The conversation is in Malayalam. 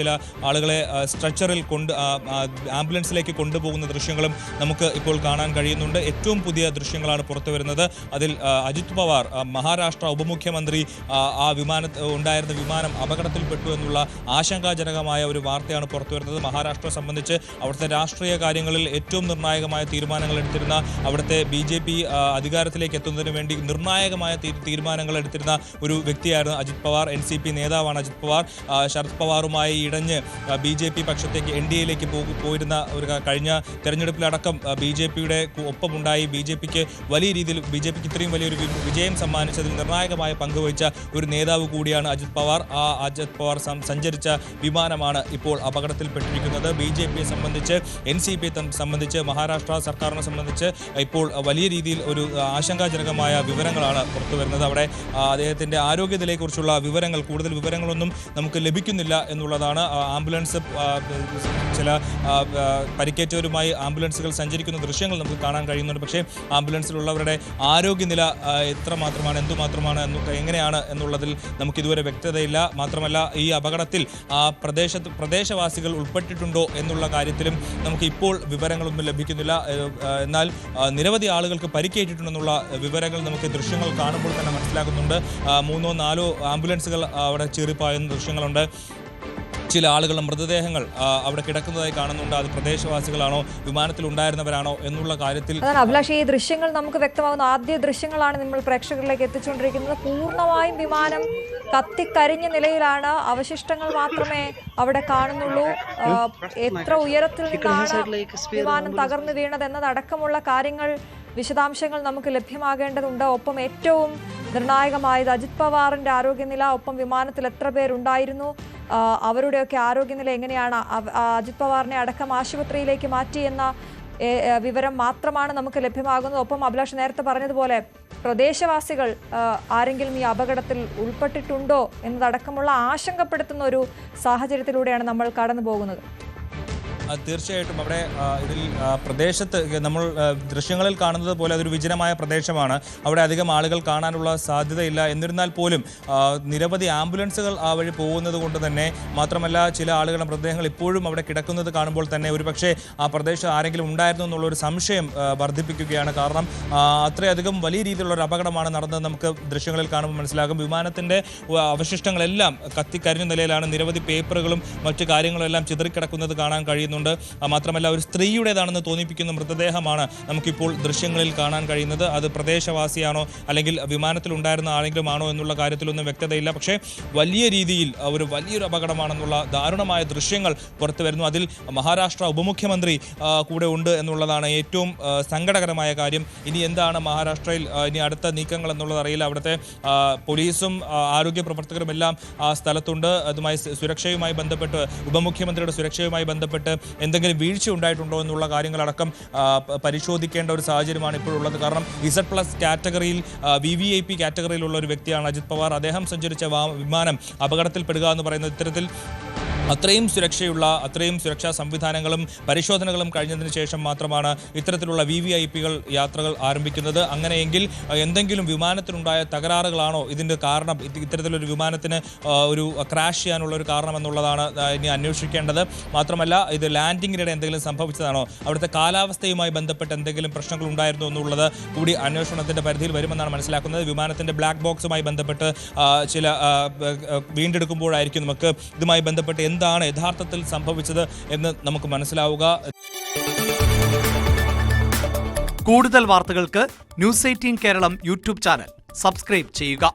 ചില ആളുകളെ സ്ട്രെച്ചറിൽ ആംബുലൻസിലേക്ക് കൊണ്ടുപോകുന്ന ദൃശ്യങ്ങളും നമുക്ക് ഇപ്പോൾ കാണാൻ കഴിയുന്നുണ്ട്. ഏറ്റവും പുതിയ ദൃശ്യങ്ങളാണ് പുറത്തു വരുന്നത്. അതിൽ അജിത് പവാർ മഹാരാഷ്ട്ര ഉപമുഖ്യമന്ത്രി ഉണ്ടായിരുന്ന വിമാനം അപകടത്തിൽപ്പെട്ടു എന്നുള്ള ആശങ്കാജനകമായ ഒരു വാർത്തയാണ് പുറത്തു വരുന്നത്. മഹാരാഷ്ട്രയെ സംബന്ധിച്ച് അവിടുത്തെ രാഷ്ട്രീയ കാര്യങ്ങളിൽ ഏറ്റവും നിർണായകമായ തീരുമാനങ്ങൾ എടുത്തിരുന്ന, അവിടുത്തെ BJP അധികാരത്തിലേക്ക് എത്തുന്നതിന് വേണ്ടി നിർണായകമായ തീരുമാനങ്ങൾ എടുത്തിരുന്ന ഒരു വ്യക്തിയായിരുന്നു അജിത് പവാർ. NCP നേതാവാണ് അജിത് പവാർ. ശരത് പവാറുമായി ഇടഞ്ഞ് BJP പക്ഷത്തേക്ക് NDAയിലേക്ക് പോയിരുന്ന ഒരു കഴിഞ്ഞ തെരഞ്ഞെടുപ്പിലടക്കം BJPയുടെ ഒപ്പമുണ്ടായി. BJPക്ക് വലിയ രീതിയിൽ BJPക്ക് ഇത്രയും വലിയൊരു വിജയം സമ്മാനിച്ചതിൽ നിർണായകമായ പങ്കുവഹിച്ച ഒരു നേതാവ് കൂടിയാണ് അജിത് പവാർ. ആ അജിത് പവാർ സഞ്ചരിച്ച വിമാനമാണ് ഇപ്പോൾ അപകടത്തിൽപ്പെട്ടിരിക്കുന്നത്. BJPയെ സംബന്ധിച്ച്, NCPയെ സംബന്ധിച്ച്, മഹാരാഷ്ട്ര സർക്കാരിനെ സംബന്ധിച്ച് ഇപ്പോൾ വലിയ രീതിയിൽ ഒരു ആശങ്കാജനകമായ വിവരങ്ങളാണ് പുറത്തു വരുന്നത്. അവിടെ അദ്ദേഹത്തിൻ്റെ ആരോഗ്യനിലയെക്കുറിച്ചുള്ള കൂടുതൽ വിവരങ്ങളൊന്നും നമുക്ക് ലഭിക്കുന്നില്ല എന്നുള്ളതാണ്. ആംബുലൻസ് ചില പരിക്കേറ്റവരുമായി ആംബുലൻസുകൾ സഞ്ചരിക്കുന്ന ദൃശ്യങ്ങൾ നമുക്ക് കാണാൻ കഴിയുന്നുണ്ട്. പക്ഷേ ആംബുലൻസിലുള്ളവരുടെ ആരോഗ്യനില എന്തുമാത്രമാണ് എങ്ങനെയാണ് എന്നുള്ളതിൽ നമുക്കിതുവരെ വ്യക്തതയില്ല. മാത്രമല്ല, ഈ അപകടത്തിൽ പ്രദേശവാസികൾ ഉൾപ്പെട്ടിട്ടുണ്ടോ എന്നുള്ള കാര്യത്തിലും നമുക്ക് ഇപ്പോൾ വിവരങ്ങളൊന്നും ലഭിക്കുന്നില്ല. എന്നാൽ നിരവധി ആളുകൾക്ക് പരിക്കേറ്റിട്ടുണ്ടെന്നുള്ള വിവരങ്ങൾ നമുക്ക് ദൃശ്യങ്ങൾ കാണുമ്പോൾ തന്നെ മനസ്സിലാക്കുന്നുണ്ട്. 3-4 ആംബുലൻസുകൾ അവിടെ ചീറിപ്പായുന്ന ദൃശ്യങ്ങളുണ്ട്. ചില ആളുകളുടെ മൃതദേഹങ്ങൾ അവിടെ കിടക്കുന്നതായി കാണുന്നുണ്ട്. അത് പ്രദേശവാസികളാണോ വിമാനത്തിൽ ഉണ്ടായിരുന്നവരാണോ എന്നുള്ള കാര്യത്തിൽ അഭിലാഷ്, ഈ ദൃശ്യങ്ങൾ നമുക്ക് വ്യക്തമാകുന്ന ആദ്യ ദൃശ്യങ്ങളാണ് നമ്മൾ പ്രേക്ഷകരിലേക്ക് എത്തിച്ചുകൊണ്ടിരിക്കുന്നത്. പൂർണ്ണമായും വിമാനം കത്തിക്കരിഞ്ഞ നിലയിലാണ്. അവശിഷ്ടങ്ങൾ മാത്രമേ അവിടെ കാണുന്നുള്ളൂ. എത്ര ഉയരത്തിൽ നിന്നാണ് വിമാനം തകർന്നു വീണത് എന്നതടക്കമുള്ള കാര്യങ്ങൾ, വിശദാംശങ്ങൾ നമുക്ക് ലഭ്യമാകേണ്ടതുണ്ട്. ഒപ്പം ഏറ്റവും നിർണായകമായത് അജിത് പവാറിന്റെ ആരോഗ്യനില, ഒപ്പം വിമാനത്തിൽ എത്ര പേരുണ്ടായിരുന്നു, അവരുടെയൊക്കെ ആരോഗ്യനില എങ്ങനെയാണ്, അജിത് പവാറിനെ അടക്കം ആശുപത്രിയിലേക്ക് മാറ്റിയെന്ന വിവരം മാത്രമാണ് നമുക്ക് ലഭ്യമാകുന്നത്. ഒപ്പം അഭിലാഷ് നേരത്തെ പറഞ്ഞതുപോലെ പ്രദേശവാസികൾ ആരെങ്കിലും ഈ അപകടത്തിൽ ഉൾപ്പെട്ടിട്ടുണ്ടോ എന്നതടക്കമുള്ള ആശങ്കപ്പെടുത്തുന്ന ഒരു സാഹചര്യത്തിലൂടെയാണ് നമ്മൾ കടന്നു പോകുന്നത്. തീർച്ചയായിട്ടും അവിടെ ഇതിൽ പ്രദേശത്ത് നമ്മൾ ദൃശ്യങ്ങളിൽ കാണുന്നത് പോലെ അതൊരു വിജനമായ പ്രദേശമാണ്. അവിടെ അധികം ആളുകൾ കാണാനുള്ള സാധ്യതയില്ല. എന്നിരുന്നാൽ പോലും നിരവധി ആംബുലൻസുകൾ ആ വഴി പോകുന്നത് കൊണ്ട് തന്നെ, മാത്രമല്ല ചില ആളുകളുടെ മൃതദേഹങ്ങൾ ഇപ്പോഴും അവിടെ കിടക്കുന്നത് കാണുമ്പോൾ തന്നെ ഒരുപക്ഷെ ആ പ്രദേശം ആരെങ്കിലും ഉണ്ടായിരുന്നു എന്നുള്ളൊരു സംശയം വർദ്ധിപ്പിക്കുകയാണ്. കാരണം അത്രയധികം വലിയ രീതിയിലുള്ള ഒരു അപകടമാണ് നടന്നത്. നമുക്ക് ദൃശ്യങ്ങളിൽ കാണുമ്പോൾ മനസ്സിലാകും. വിമാനത്തിൻ്റെ അവശിഷ്ടങ്ങളെല്ലാം കത്തിക്കരിഞ്ഞ നിലയിലാണ്. നിരവധി പേപ്പറുകളും മറ്റു കാര്യങ്ങളും എല്ലാം ചിതറിക്കിടക്കുന്നത് കാണാൻ കഴിയുന്നു. മാത്രമല്ല, ഒരു സ്ത്രീയുടേതാണെന്ന് തോന്നിപ്പിക്കുന്ന മൃതദേഹമാണ് നമുക്കിപ്പോൾ ദൃശ്യങ്ങളിൽ കാണാൻ കഴിയുന്നത്. അത് പ്രദേശവാസിയാണോ അല്ലെങ്കിൽ വിമാനത്തിൽ ഉണ്ടായിരുന്ന ആരെങ്കിലും ആണോ എന്നുള്ള കാര്യത്തിലൊന്നും വ്യക്തതയില്ല. പക്ഷേ വലിയ രീതിയിൽ വലിയൊരു അപകടമാണെന്നുള്ള ദാരുണമായ ദൃശ്യങ്ങൾ പുറത്തു വരുന്നു. അതിൽ മഹാരാഷ്ട്ര ഉപമുഖ്യമന്ത്രി കൂടെ ഉണ്ട് എന്നുള്ളതാണ് ഏറ്റവും സങ്കടകരമായ കാര്യം. ഇനി എന്താണ് മഹാരാഷ്ട്രയിൽ ഇനി അടുത്ത നീക്കങ്ങൾ എന്നുള്ളത് അറിയില്ല. അവിടുത്തെ പോലീസും ആരോഗ്യ പ്രവർത്തകരും എല്ലാം ആ സ്ഥലത്തുണ്ട്. അതുമായി സുരക്ഷയുമായി ബന്ധപ്പെട്ട്, ഉപമുഖ്യമന്ത്രിയുടെ സുരക്ഷയുമായി ബന്ധപ്പെട്ട് എന്തെങ്കിലും വീഴ്ച ഉണ്ടായിട്ടുണ്ടോ എന്നുള്ള കാര്യങ്ങളടക്കം പരിശോധിക്കേണ്ട ഒരു സാഹചര്യമാണ് ഇപ്പോഴുള്ളത്. കാരണം Z+ കാറ്റഗറിയിൽ VVIP കാറ്റഗറിയിലുള്ള ഒരു വ്യക്തിയാണ് അജിത് പവാർ. അദ്ദേഹം സഞ്ചരിച്ച വിമാനം അപകടത്തിൽപ്പെടുക എന്ന് പറയുന്നത് ഇത്തരത്തിൽ അത്രയും സുരക്ഷാ സംവിധാനങ്ങളും പരിശോധനകളും കഴിഞ്ഞതിന് ശേഷം മാത്രമാണ് ഇത്തരത്തിലുള്ള VVIPകൾ യാത്രകൾ ആരംഭിക്കുന്നത്. അങ്ങനെയെങ്കിൽ എന്തെങ്കിലും വിമാനത്തിനുണ്ടായ തകരാറുകളാണോ ഇതിൻ്റെ കാരണം, ഇത്തരത്തിലൊരു വിമാനത്തിന് ഒരു ക്രാഷ് ചെയ്യാനുള്ള ഒരു കാരണം എന്നുള്ളതാണ് ഇനി അന്വേഷിക്കേണ്ടത്. മാത്രമല്ല, ഇത് ലാൻഡിങ്ങിനിടെ എന്തെങ്കിലും സംഭവിച്ചതാണോ, അവിടുത്തെ കാലാവസ്ഥയുമായി ബന്ധപ്പെട്ട് എന്തെങ്കിലും പ്രശ്നങ്ങൾ ഉണ്ടായിരുന്നോ എന്നുള്ളത് കൂടി അന്വേഷണത്തിൻ്റെ പരിധിയിൽ വരുമെന്നാണ് മനസ്സിലാക്കുന്നത്. വിമാനത്തിൻ്റെ ബ്ലാക്ക് ബോക്സുമായി ബന്ധപ്പെട്ട് ചില വീണ്ടെടുക്കുമ്പോഴായിരിക്കും നമുക്ക് ഇതുമായി ബന്ധപ്പെട്ട് എന്താണ് യഥാർത്ഥത്തിൽ സംഭവിച്ചത് എന്ന് നമുക്ക് മനസ്സിലാവുക. കൂടുതൽ വാർത്തകൾക്ക് News 18 Keralam YouTube channel subscribe ചെയ്യുക.